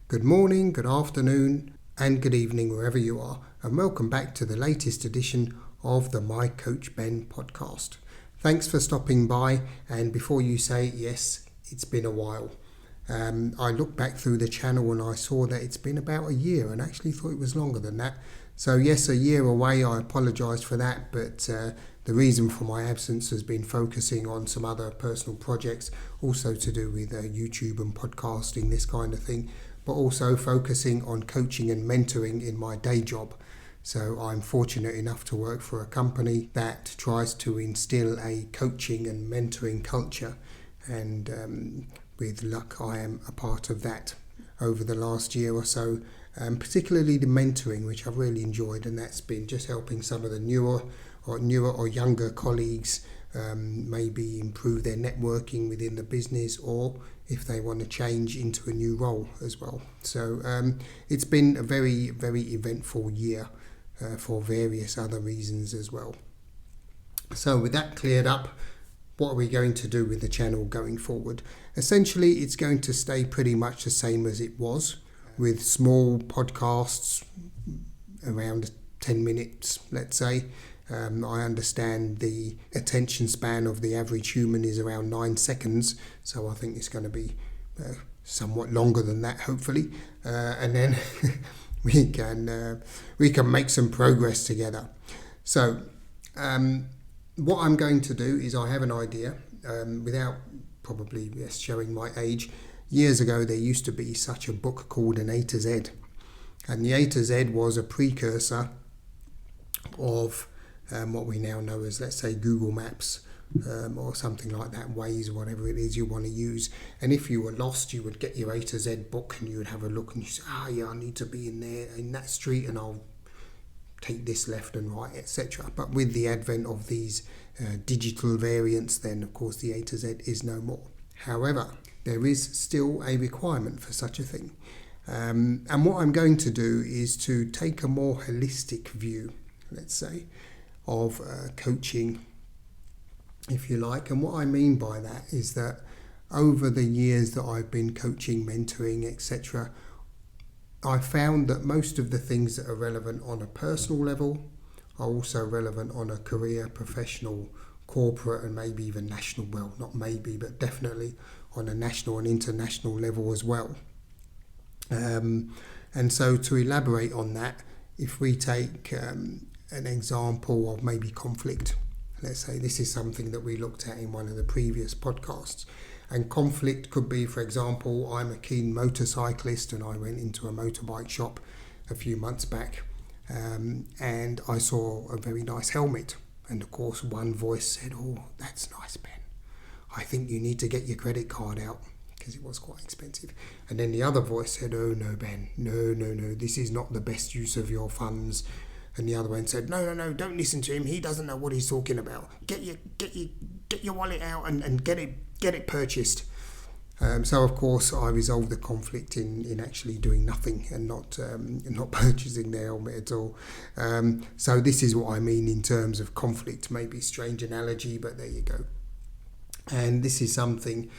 Good morning, good afternoon, and good evening wherever you are, and welcome back to the latest edition of the My Coach Ben podcast. Thanks for stopping by, and before you say yes, it's been a while. I looked back through the channel and I saw that it's been about a year, and actually thought it was longer than that. So yes, a year away, I apologise for that, but the reason for my absence has been focusing on some other personal projects, also to do with YouTube and podcasting, this kind of thing, but also focusing on coaching and mentoring in my day job. So I'm fortunate enough to work for a company that tries to instill a coaching and mentoring culture, and with luck I am a part of that over the last year or so, particularly the mentoring, which I've really enjoyed, and that's been just helping some of the newer or younger colleagues maybe improve their networking within the business, or if they want to change into a new role as well. So it's been a very, very eventful year for various other reasons as well. So with that cleared up, what are we going to do with the channel going forward? Essentially, it's going to stay pretty much the same as it was, with small podcasts around 10 minutes, let's say. I understand the attention span of the average human is around 9 seconds, so I think it's going to be somewhat longer than that, hopefully, and then we can make some progress together. So what I'm going to do is, I have an idea, without probably showing my age. Years ago there used to be such a book called an A to Z, and the A to Z was a precursor of what we now know as, let's say, Google Maps, or something like that, Waze, whatever it is you want to use. And if you were lost, you would get your A to Z book and you would have a look and you say, I need to be in there in that street and I'll take this left and right, etc. But with the advent of these digital variants, then of course the A to Z is no more. However, there is still a requirement for such a thing. And what I'm going to do is to take a more holistic view, let's say, of coaching, if you like. And what I mean by that is that over the years that I've been coaching, mentoring, etc., I found that most of the things that are relevant on a personal level are also relevant on a career, professional, corporate, and maybe even national, well, not maybe, but definitely on a national and international level as well. And so to elaborate on that, if we take an example of maybe conflict, let's say this is something that we looked at in one of the previous podcasts, and conflict could be, for example, I'm a keen motorcyclist and I went into a motorbike shop a few months back, and I saw a very nice helmet, and of course one voice said, oh, that's nice, Ben, I think you need to get your credit card out, because it was quite expensive. And then the other voice said, oh no, Ben, no, this is not the best use of your funds. And the other one said, no, don't listen to him, he doesn't know what he's talking about. Get your wallet out and get it purchased. So of course I resolved the conflict in actually doing nothing and not purchasing the helmet at all. So this is what I mean in terms of conflict. Maybe strange analogy, but there you go. And this is something,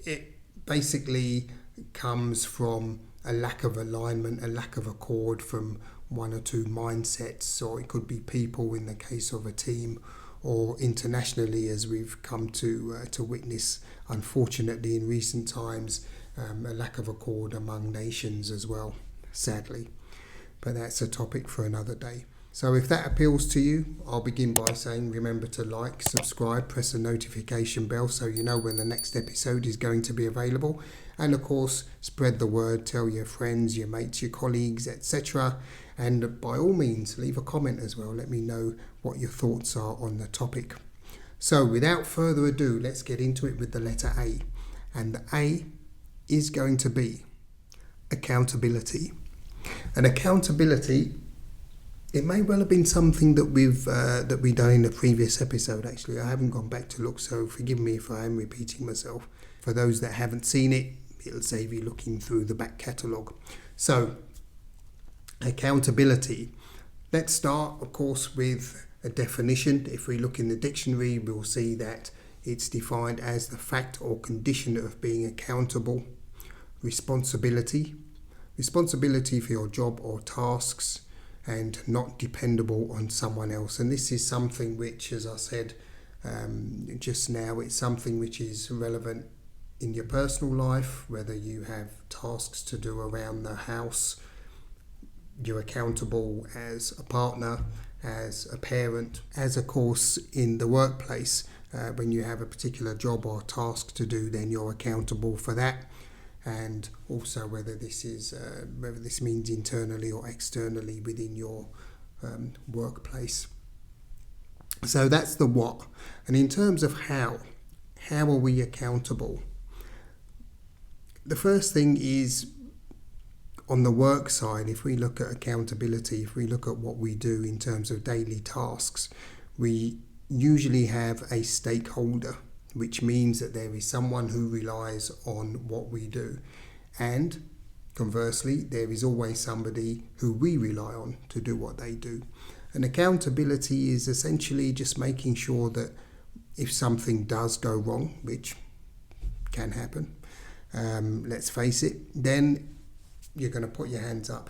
it basically comes from a lack of alignment, a lack of accord from one or two mindsets, or it could be people in the case of a team, or internationally, as we've come to witness, unfortunately, in recent times, a lack of accord among nations as well, sadly. But that's a topic for another day. So if that appeals to you, I'll begin by saying remember to like, subscribe, press the notification bell so you know when the next episode is going to be available. And of course, spread the word, tell your friends, your mates, your colleagues, etc. And by all means, leave a comment as well. Let me know what your thoughts are on the topic. So without further ado, let's get into it with the letter A. And the A is going to be accountability. And accountability, it may well have been something that we've done in a previous episode. Actually, I haven't gone back to look, so forgive me if I am repeating myself. For those that haven't seen it, it'll save you looking through the back catalogue. So, accountability. Let's start, of course, with a definition. If we look in the dictionary, we'll see that it's defined as the fact or condition of being accountable, responsibility, responsibility for your job or tasks, and not dependable on someone else. And this is something which, as I said just now, it's something which is relevant in your personal life, whether you have tasks to do around the house, you're accountable as a partner, as a parent, as of course in the workplace. When you have a particular job or task to do, then you're accountable for that. And also whether this means internally or externally within your workplace. So that's the what. And in terms of how are we accountable? The first thing is, on the work side, if we look at accountability, if we look at what we do in terms of daily tasks, we usually have a stakeholder, which means that there is someone who relies on what we do. And conversely, there is always somebody who we rely on to do what they do. And accountability is essentially just making sure that if something does go wrong, which can happen, let's face it, then you're going to put your hands up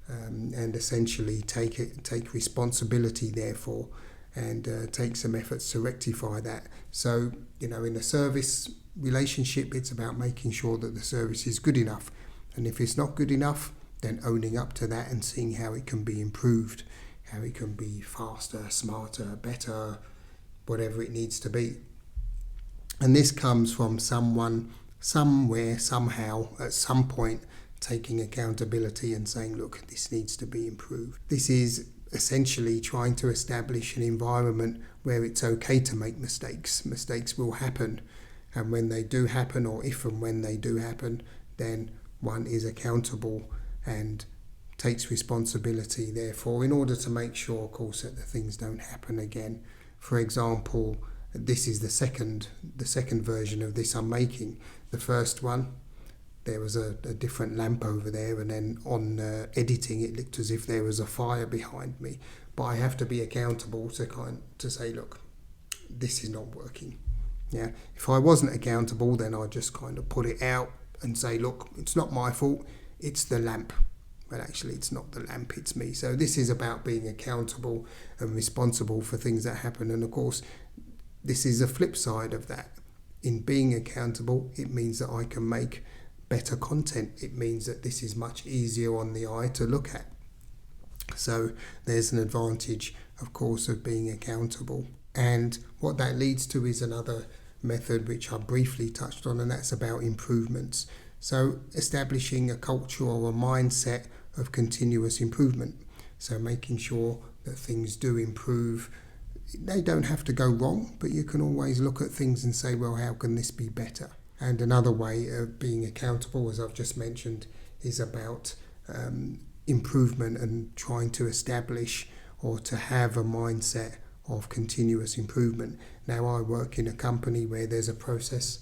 and essentially take responsibility therefore, and take some efforts to rectify that. So, in a service relationship, it's about making sure that the service is good enough. And if it's not good enough, then owning up to that and seeing how it can be improved, how it can be faster, smarter, better, whatever it needs to be. And this comes from someone, somewhere, somehow, at some point, taking accountability and saying, look, this needs to be improved. This is essentially trying to establish an environment where it's okay to make mistakes. Mistakes will happen, and when they do happen, or if and when they do happen, then one is accountable and takes responsibility therefore, in order to make sure, of course, that the things don't happen again. For example, this is the second version of this I'm making. The first one, there was a different lamp over there, and then on editing it looked as if there was a fire behind me. But I have to be accountable to say, look, this is not working. Yeah. If I wasn't accountable, then I'd just kind of put it out and say, look, it's not my fault, it's the lamp. But actually it's not the lamp, it's me. So this is about being accountable and responsible for things that happen. And of course, this is a flip side of that. In being accountable, it means that I can make better content. It means that this is much easier on the eye to look at. So there's an advantage, of course, of being accountable. And what that leads to is another method which I briefly touched on, and that's about improvements. So establishing a culture or a mindset of continuous improvement. So making sure that things do improve. They don't have to go wrong, but you can always look at things and say, well, how can this be better? And another way of being accountable, as I've just mentioned, is about improvement and trying to establish or to have a mindset of continuous improvement. Now, I work in a company where there's a process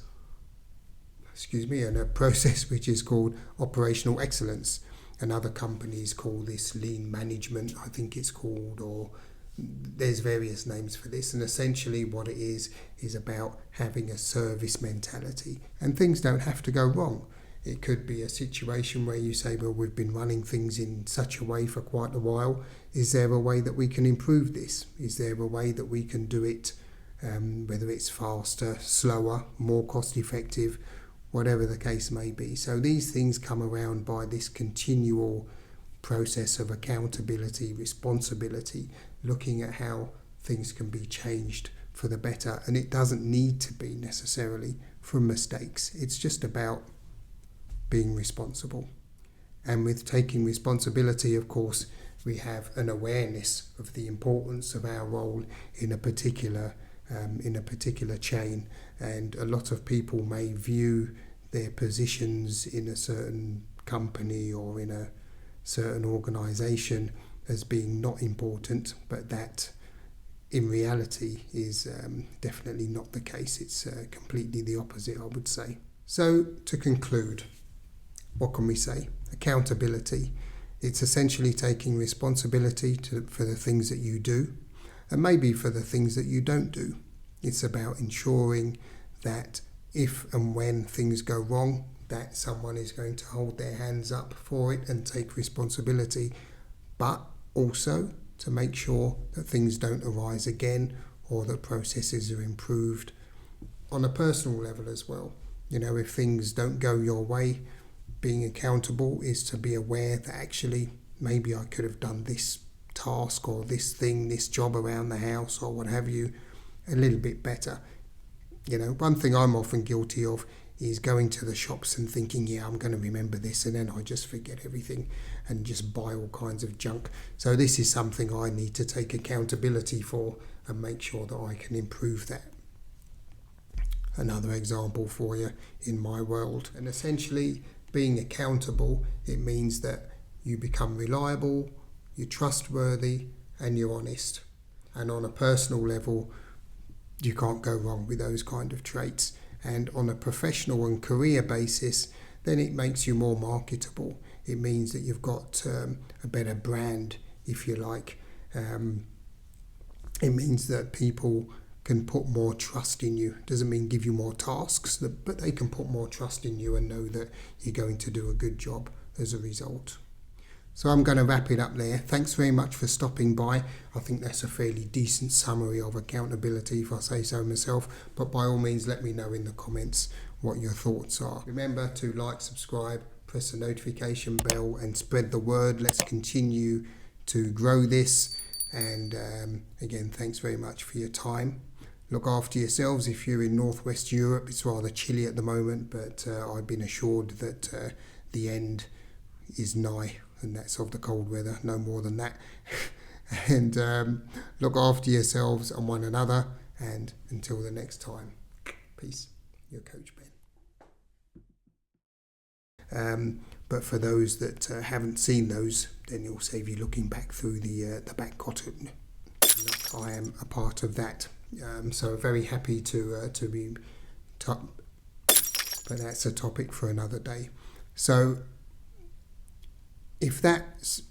which is called operational excellence. And other companies call this lean management, I think it's called, or there's various names for this. And essentially what it is about having a service mentality. And things don't have to go wrong. It could be a situation where you say, well, we've been running things in such a way for quite a while. Is there a way that we can improve this? Is there a way that we can do it, whether it's faster, slower, more cost effective, whatever the case may be. So these things come around by this continual process of accountability, responsibility, looking at how things can be changed for the better. And it doesn't need to be necessarily from mistakes. It's just about being responsible. And with taking responsibility, of course, we have an awareness of the importance of our role in a particular chain. And a lot of people may view their positions in a certain company or in a certain organisation as being not important, but that in reality is definitely not the case. It's completely the opposite, I would say. So to conclude, what can we say? Accountability. It's essentially taking responsibility for the things that you do, and maybe for the things that you don't do. It's about ensuring that if and when things go wrong, that someone is going to hold their hands up for it and take responsibility, but also to make sure that things don't arise again or that processes are improved on a personal level as well. If things don't go your way, being accountable is to be aware that actually maybe I could have done this task or this thing, this job around the house or what have you, a little bit better. One thing I'm often guilty of is going to the shops and thinking, I'm going to remember this, and then I just forget everything and just buy all kinds of junk. So this is something I need to take accountability for and make sure that I can improve that. Another example for you in my world. And essentially, being accountable, it means that you become reliable, you're trustworthy, and you're honest. And on a personal level, you can't go wrong with those kind of traits. And on a professional and career basis, then it makes you more marketable. It means that you've got a better brand, if you like. It means that people can put more trust in you. Doesn't mean give you more tasks, but they can put more trust in you and know that you're going to do a good job as a result. So I'm going to wrap it up there. Thanks very much for stopping by. I think that's a fairly decent summary of accountability, if I say so myself. But by all means, let me know in the comments what your thoughts are. Remember to like, subscribe, press the notification bell and spread the word. Let's continue to grow this. And again, thanks very much for your time. Look after yourselves. If you're in Northwest Europe, it's rather chilly at the moment, but I've been assured that the end is nigh. And that's of the cold weather, no more than that. And look after yourselves and one another. And until the next time, peace. Your Coach Ben. But for those that haven't seen those, then it'll save you looking back through the back cotton. I am a part of that. So very happy to be. But that's a topic for another day. So if that's